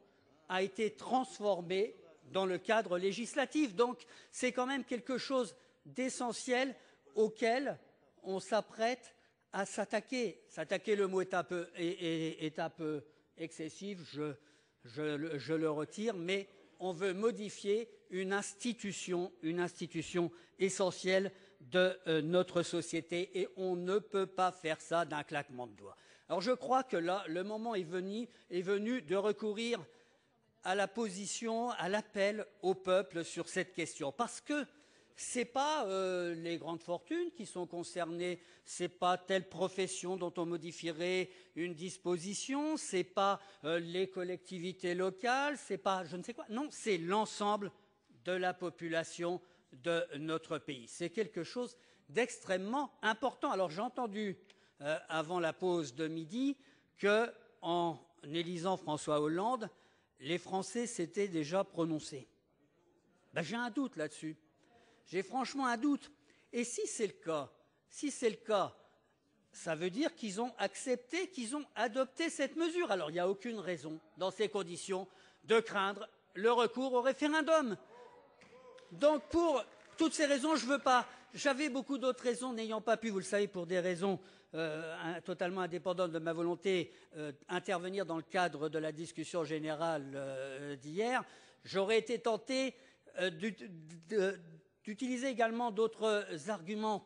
a été transformée dans le cadre législatif. Donc, c'est quand même quelque chose d'essentiel auquel on s'apprête à s'attaquer. S'attaquer, le mot est un peu excessif, je le retire, mais on veut modifier une institution essentielle de notre société et on ne peut pas faire ça d'un claquement de doigts. Alors je crois que là, le moment est venu de recourir à la position, à l'appel au peuple sur cette question. Parce que ce n'est pas les grandes fortunes qui sont concernées, ce n'est pas telle profession dont on modifierait une disposition, ce n'est pas les collectivités locales, ce n'est pas je ne sais quoi. Non, c'est l'ensemble de la population de notre pays. C'est quelque chose d'extrêmement important. Alors j'ai entendu avant la pause de midi qu'en élisant François Hollande, les Français s'étaient déjà prononcés. Ben, j'ai un doute là-dessus. J'ai franchement un doute. Et si c'est le cas, ça veut dire qu'ils ont accepté, qu'ils ont adopté cette mesure. Alors il n'y a aucune raison, dans ces conditions, de craindre le recours au référendum. Donc pour toutes ces raisons, je ne veux pas. J'avais beaucoup d'autres raisons, n'ayant pas pu, vous le savez, pour des raisons totalement indépendantes de ma volonté, intervenir dans le cadre de la discussion générale d'hier. J'aurais été tenté d'utiliser également d'autres arguments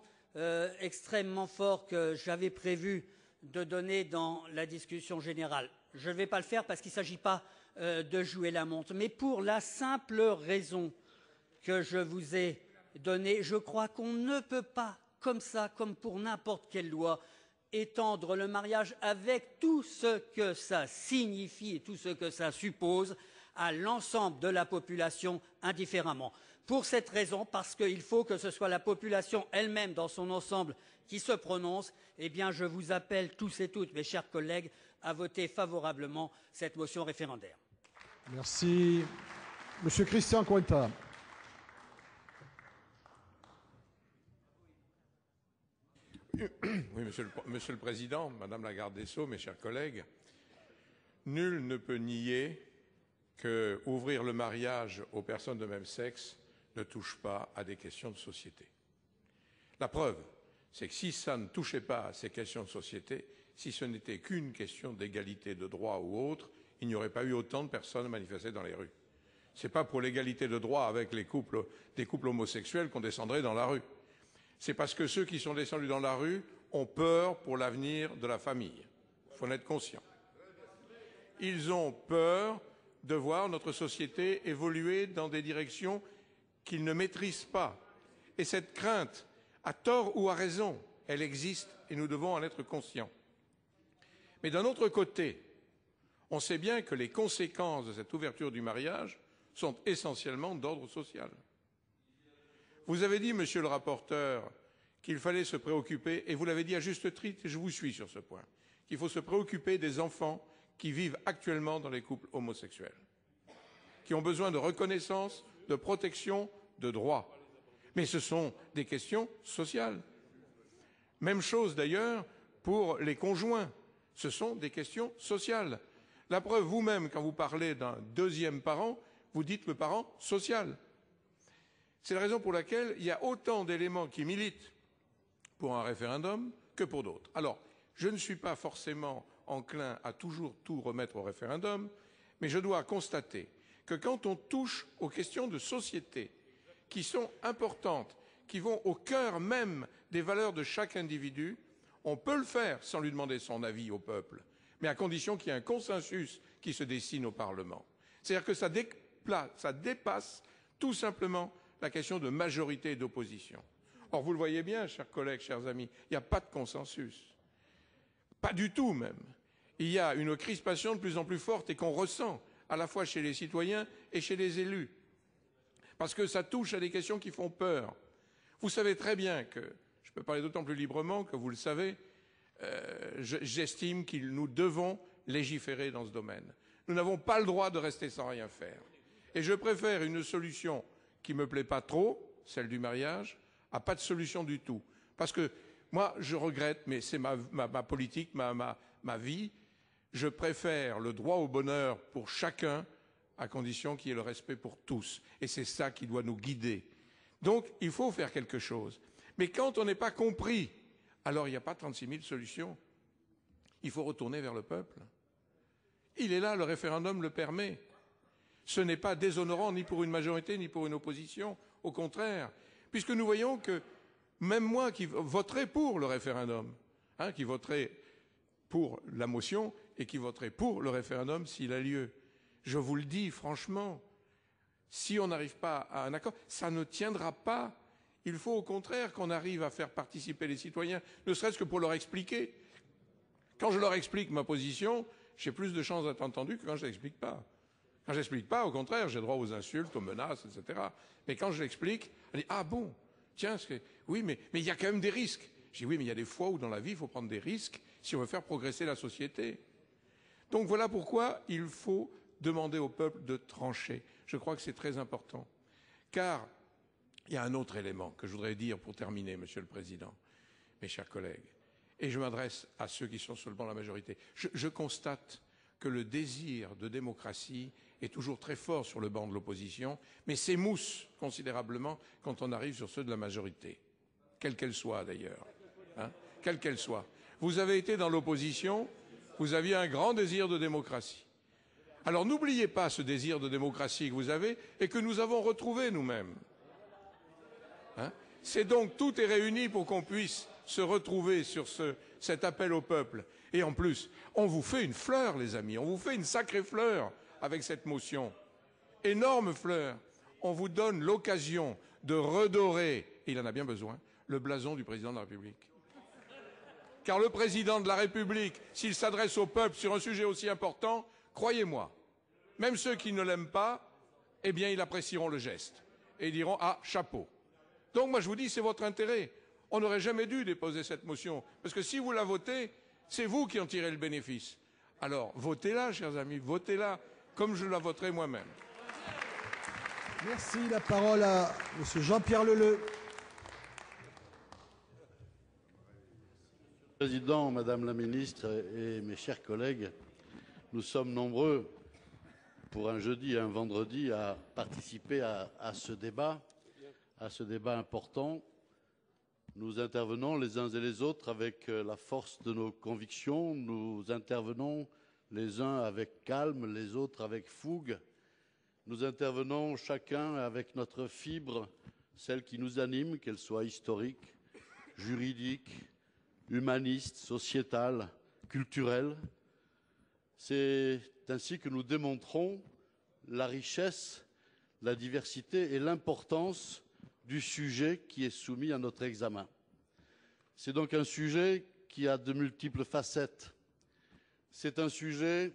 extrêmement forts que j'avais prévu de donner dans la discussion générale. Je ne vais pas le faire parce qu'il ne s'agit pas de jouer la montre, mais pour la simple raison que je vous ai donnée, je crois qu'on ne peut pas, comme ça, comme pour n'importe quelle loi, étendre le mariage avec tout ce que ça signifie et tout ce que ça suppose à l'ensemble de la population indifféremment. Pour cette raison, parce qu'il faut que ce soit la population elle-même dans son ensemble qui se prononce, eh bien je vous appelle tous et toutes, mes chers collègues, à voter favorablement cette motion référendaire. Merci. Monsieur Christian Cointat. Oui, Monsieur le Président, Madame la Garde des Sceaux, mes chers collègues, nul ne peut nier qu'ouvrir le mariage aux personnes de même sexe ne touche pas à des questions de société. La preuve, c'est que si ça ne touchait pas à ces questions de société, si ce n'était qu'une question d'égalité de droit ou autre, il n'y aurait pas eu autant de personnes manifestées dans les rues. Ce n'est pas pour l'égalité de droit avec des couples homosexuels qu'on descendrait dans la rue. C'est parce que ceux qui sont descendus dans la rue ont peur pour l'avenir de la famille. Il faut en être conscient. Ils ont peur de voir notre société évoluer dans des directions qu'ils ne maîtrisent pas. Et cette crainte, à tort ou à raison, elle existe et nous devons en être conscients. Mais d'un autre côté, on sait bien que les conséquences de cette ouverture du mariage sont essentiellement d'ordre social. Vous avez dit, monsieur le rapporteur, qu'il fallait se préoccuper, et vous l'avez dit à juste titre, et je vous suis sur ce point, qu'il faut se préoccuper des enfants qui vivent actuellement dans les couples homosexuels, qui ont besoin de reconnaissance, de protection, de droits. Mais ce sont des questions sociales. Même chose d'ailleurs pour les conjoints. Ce sont des questions sociales. La preuve, vous-même, quand vous parlez d'un deuxième parent, vous dites le parent social. C'est la raison pour laquelle il y a autant d'éléments qui militent pour un référendum que pour d'autres. Alors, je ne suis pas forcément enclin à toujours tout remettre au référendum, mais je dois constater que quand on touche aux questions de société qui sont importantes, qui vont au cœur même des valeurs de chaque individu, on peut le faire sans lui demander son avis au peuple, mais à condition qu'il y ait un consensus qui se dessine au Parlement. C'est-à-dire que ça dépasse tout simplement la question de majorité et d'opposition. Or, vous le voyez bien, chers collègues, chers amis, il n'y a pas de consensus. Pas du tout même. Il y a une crispation de plus en plus forte et qu'on ressent à la fois chez les citoyens et chez les élus. Parce que ça touche à des questions qui font peur. Vous savez très bien que, je peux parler d'autant plus librement que vous le savez, j'estime que nous devons légiférer dans ce domaine. Nous n'avons pas le droit de rester sans rien faire. Et je préfère une solution qui ne me plaît pas trop, celle du mariage, à pas de solution du tout. Parce que moi, je regrette, mais c'est ma politique, ma vie, je préfère le droit au bonheur pour chacun, à condition qu'il y ait le respect pour tous. Et c'est ça qui doit nous guider. Donc, il faut faire quelque chose. Mais quand on n'est pas compris, alors il n'y a pas 36 000 solutions. Il faut retourner vers le peuple. Il est là, le référendum le permet. Ce n'est pas déshonorant ni pour une majorité ni pour une opposition. Au contraire, puisque nous voyons que même moi qui voterai pour le référendum, qui voterai pour la motion et qui voterai pour le référendum s'il a lieu, je vous le dis franchement, si on n'arrive pas à un accord, ça ne tiendra pas. Il faut au contraire qu'on arrive à faire participer les citoyens, ne serait-ce que pour leur expliquer. Quand je leur explique ma position, j'ai plus de chances d'être entendu que quand je ne l'explique pas. Quand je n'explique pas, au contraire, j'ai droit aux insultes, aux menaces, etc. Mais quand je l'explique, on dit « Ah bon, tiens, oui, mais il y a quand même des risques. » Je dis « Oui, mais il y a des fois où dans la vie, il faut prendre des risques si on veut faire progresser la société. » Donc voilà pourquoi il faut demander au peuple de trancher. Je crois que c'est très important. Car il y a un autre élément que je voudrais dire pour terminer, Monsieur le Président, mes chers collègues, et je m'adresse à ceux qui sont sur le banc de la majorité. Je constate que le désir de démocratie est toujours très fort sur le banc de l'opposition, mais s'émousse considérablement quand on arrive sur ceux de la majorité, quelle qu'elle soit d'ailleurs, quelle qu'elle soit. Vous avez été dans l'opposition, vous aviez un grand désir de démocratie. Alors n'oubliez pas ce désir de démocratie que vous avez et que nous avons retrouvé nous-mêmes. C'est donc tout est réuni pour qu'on puisse se retrouver sur cet appel au peuple. Et en plus, on vous fait une fleur, les amis, on vous fait une sacrée fleur avec cette motion. Énorme fleur. On vous donne l'occasion de redorer, et il en a bien besoin, le blason du président de la République. Car le président de la République, s'il s'adresse au peuple sur un sujet aussi important, croyez-moi, même ceux qui ne l'aiment pas, eh bien, ils apprécieront le geste. Et ils diront « Ah, chapeau ». Donc moi, je vous dis, c'est votre intérêt. On n'aurait jamais dû déposer cette motion. Parce que si vous la votez, c'est vous qui en tirez le bénéfice. Alors, votez-la, chers amis, votez-la, comme je la voterai moi-même. Merci. La parole à M. Jean-Pierre Leleux. Monsieur le Président, Madame la Ministre et mes chers collègues, nous sommes nombreux pour un jeudi et un vendredi à participer à ce débat important. Nous intervenons les uns et les autres avec la force de nos convictions. Nous intervenons les uns avec calme, les autres avec fougue. Nous intervenons chacun avec notre fibre, celle qui nous anime, qu'elle soit historique, juridique, humaniste, sociétale, culturelle. C'est ainsi que nous démontrons la richesse, la diversité et l'importance du sujet qui est soumis à notre examen. C'est donc un sujet qui a de multiples facettes. C'est un sujet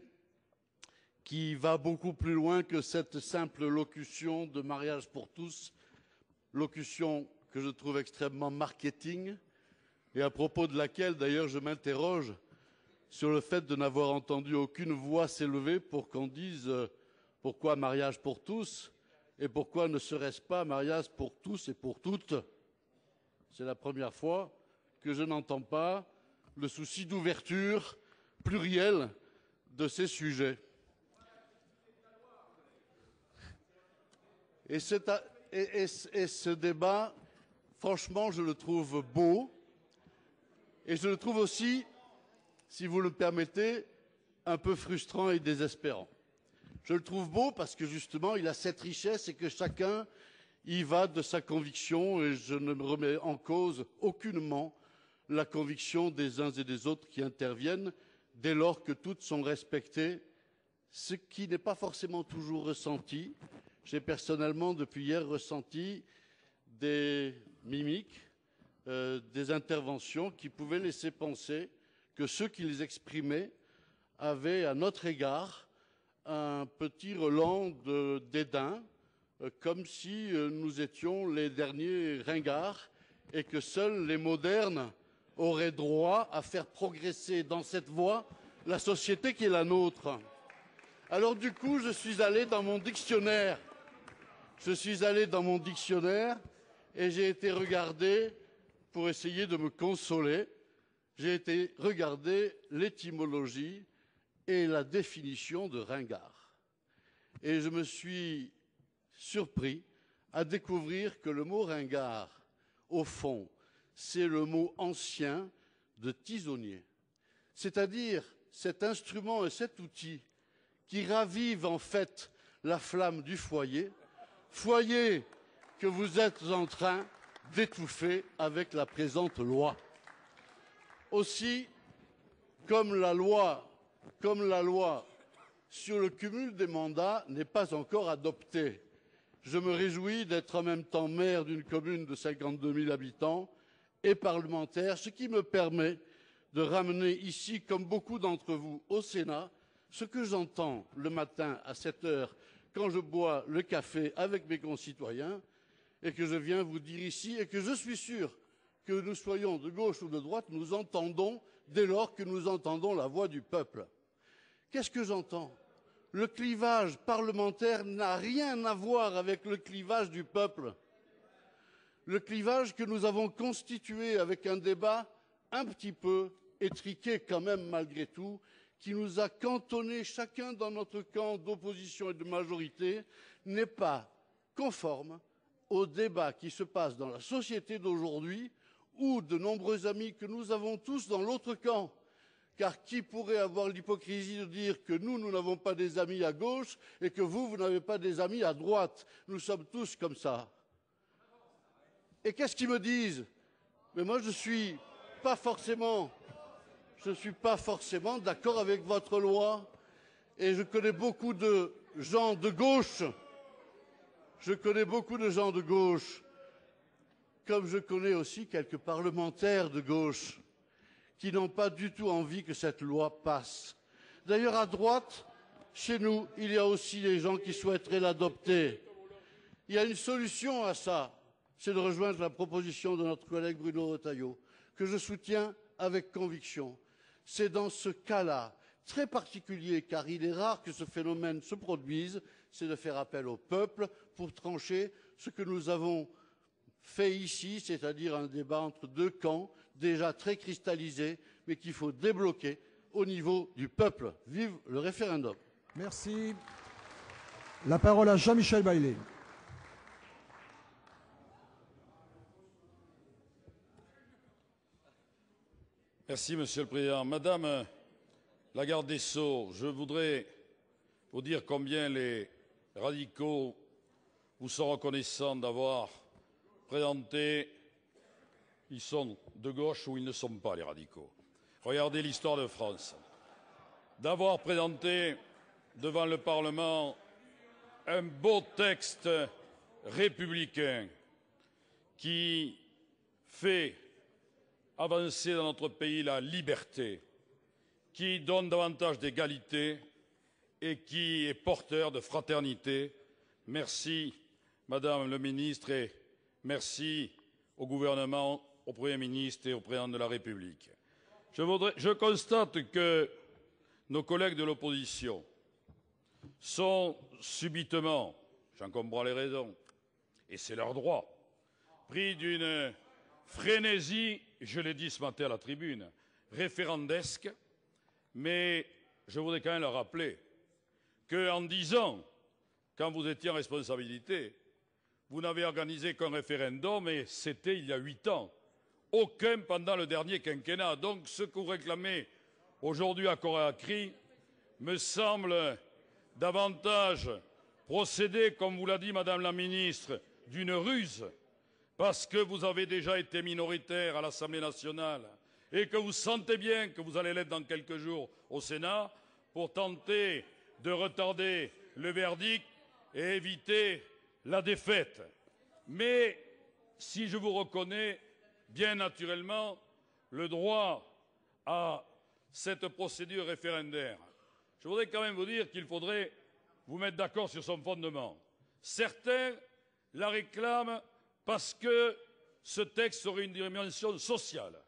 qui va beaucoup plus loin que cette simple locution de mariage pour tous, locution que je trouve extrêmement marketing et à propos de laquelle d'ailleurs je m'interroge sur le fait de n'avoir entendu aucune voix s'élever pour qu'on dise pourquoi mariage pour tous et pourquoi ne serait-ce pas mariage pour tous et pour toutes. C'est la première fois que je n'entends pas le souci d'ouverture plurielle de ces sujets. Et ce débat, franchement, je le trouve beau et je le trouve aussi, si vous le permettez, un peu frustrant et désespérant. Je le trouve beau parce que justement, il a cette richesse et que chacun y va de sa conviction et je ne me remets en cause aucunement la conviction des uns et des autres qui interviennent dès lors que toutes sont respectées, ce qui n'est pas forcément toujours ressenti. J'ai personnellement, depuis hier, ressenti des mimiques, des interventions qui pouvaient laisser penser que ceux qui les exprimaient avaient à notre égard un petit relent de dédain, comme si nous étions les derniers ringards et que seuls les modernes auraient droit à faire progresser dans cette voie la société qui est la nôtre. Alors du coup, je suis allé dans mon dictionnaire. Et j'ai été regarder, pour essayer de me consoler, j'ai été regarder l'étymologie et la définition de ringard. Et je me suis surpris à découvrir que le mot ringard, au fond, c'est le mot ancien de tisonnier. C'est-à-dire cet instrument et cet outil qui ravive en fait la flamme du foyer, foyer que vous êtes en train d'étouffer avec la présente loi. Aussi, comme la loi sur le cumul des mandats n'est pas encore adoptée, je me réjouis d'être en même temps maire d'une commune de 52 000 habitants et parlementaire, ce qui me permet de ramener ici, comme beaucoup d'entre vous, au Sénat, ce que j'entends le matin à 7 heures quand je bois le café avec mes concitoyens et que je viens vous dire ici et que je suis sûr que nous soyons de gauche ou de droite, nous entendons dès lors que nous entendons la voix du peuple. Qu'est-ce que j'entends? Le clivage parlementaire n'a rien à voir avec le clivage du peuple. Le clivage que nous avons constitué avec un débat un petit peu étriqué quand même malgré tout, qui nous a cantonnés chacun dans notre camp d'opposition et de majorité, n'est pas conforme au débat qui se passe dans la société d'aujourd'hui ou de nombreux amis que nous avons tous dans l'autre camp. Car qui pourrait avoir l'hypocrisie de dire que nous n'avons pas des amis à gauche et que vous n'avez pas des amis à droite? Nous sommes tous comme ça. Et qu'est-ce qu'ils me disent? Mais moi, je ne suis pas forcément d'accord avec votre loi. Et je connais beaucoup de gens de gauche. Comme je connais aussi quelques parlementaires de gauche qui n'ont pas du tout envie que cette loi passe. D'ailleurs, à droite, chez nous, il y a aussi des gens qui souhaiteraient l'adopter. Il y a une solution à ça, c'est de rejoindre la proposition de notre collègue Bruno Retailleau, que je soutiens avec conviction. C'est dans ce cas-là, très particulier, car il est rare que ce phénomène se produise, c'est de faire appel au peuple pour trancher ce que nous avons fait ici, c'est-à-dire un débat entre deux camps, déjà très cristallisé, mais qu'il faut débloquer au niveau du peuple. Vive le référendum. Merci. La parole à Jean-Michel Bailly. Merci, Monsieur le Président. Madame la garde des Sceaux, je voudrais vous dire combien les radicaux vous sont reconnaissants d'avoir présenté. Ils sont de gauche ou ils ne sont pas, les radicaux. Regardez l'histoire de France. D'avoir présenté devant le Parlement un beau texte républicain qui fait avancer dans notre pays la liberté, qui donne davantage d'égalité et qui est porteur de fraternité. Merci, Madame le ministre, et merci au gouvernement, au Premier ministre et au Président de la République. Je constate que nos collègues de l'opposition sont subitement, j'en comprends les raisons, et c'est leur droit, pris d'une frénésie, je l'ai dit ce matin à la tribune, référendesque, mais je voudrais quand même leur rappeler qu'en 10 ans, quand vous étiez en responsabilité, vous n'avez organisé qu'un référendum, et c'était il y a 8 ans. Aucun pendant le dernier quinquennat. Donc ce que vous réclamez aujourd'hui à corps et à cri me semble davantage procéder, comme vous l'a dit Madame la ministre, d'une ruse, parce que vous avez déjà été minoritaire à l'Assemblée nationale et que vous sentez bien que vous allez l'être dans quelques jours au Sénat pour tenter de retarder le verdict et éviter la défaite. Mais si je vous reconnais, bien naturellement le droit à cette procédure référendaire. Je voudrais quand même vous dire qu'il faudrait vous mettre d'accord sur son fondement. Certains la réclament parce que ce texte aurait une dimension sociale,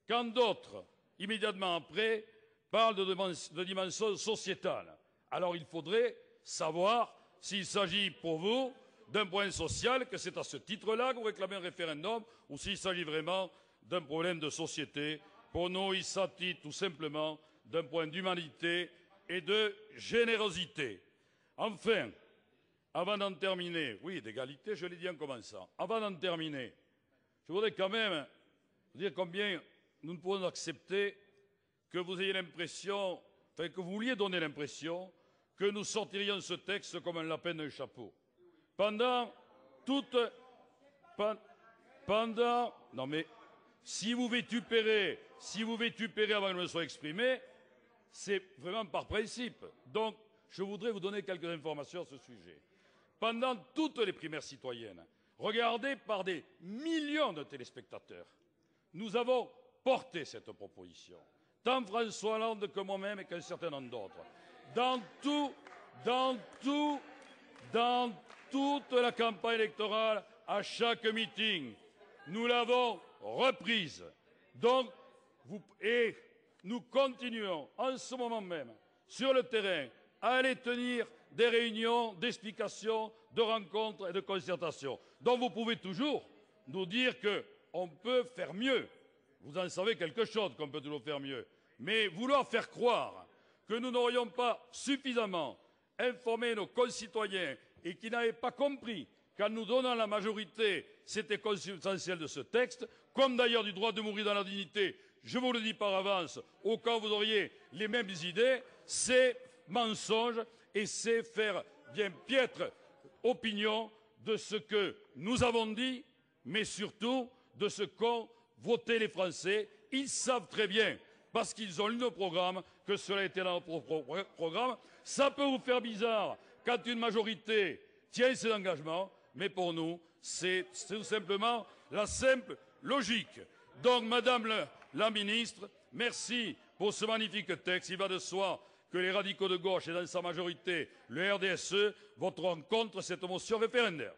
quand d'autres, immédiatement après, parlent de dimension sociétale. Alors il faudrait savoir s'il s'agit pour vous d'un point social, que c'est à ce titre-là que vous réclamez un référendum, ou s'il s'agit vraiment d'un problème de société. Pour nous, il s'agit tout simplement d'un point d'humanité et de générosité. Enfin, avant d'en terminer, oui, d'égalité, je l'ai dit en commençant, avant d'en terminer, je voudrais quand même vous dire combien nous ne pouvons accepter que vous ayez l'impression, enfin que vous vouliez donner l'impression que nous sortirions ce texte comme un lapin d'un chapeau. Pendant toute... Non mais, si vous vitupérez avant que je me sois exprimé, c'est vraiment par principe. Donc, je voudrais vous donner quelques informations à ce sujet. Pendant toutes les primaires citoyennes, regardées par des millions de téléspectateurs, nous avons porté cette proposition. Tant François Hollande que moi-même et qu'un certain nombre d'autres. Dans toute la campagne électorale, à chaque meeting, nous l'avons reprise. Donc, et nous continuons en ce moment même, sur le terrain, à aller tenir des réunions d'explication, de rencontres et de concertation. Donc vous pouvez toujours nous dire qu'on peut faire mieux. Vous en savez quelque chose qu'on peut toujours faire mieux. Mais vouloir faire croire que nous n'aurions pas suffisamment informé nos concitoyens et qu'ils n'avaient pas compris qu'en nous donnant la majorité, c'était consubstantiel de ce texte, comme d'ailleurs du droit de mourir dans la dignité, je vous le dis par avance, au cas où vous auriez les mêmes idées, c'est mensonge et c'est faire bien piètre opinion de ce que nous avons dit, mais surtout de ce qu'ont voté les Français. Ils savent très bien, parce qu'ils ont lu nos programmes, que cela était dans notre programme. Ça peut vous faire bizarre quand une majorité tient ses engagements, mais pour nous, c'est tout simplement la simple logique. Donc, Madame la Ministre, merci pour ce magnifique texte. Il va de soi que les radicaux de gauche et dans sa majorité le RDSE voteront contre cette motion référendaire.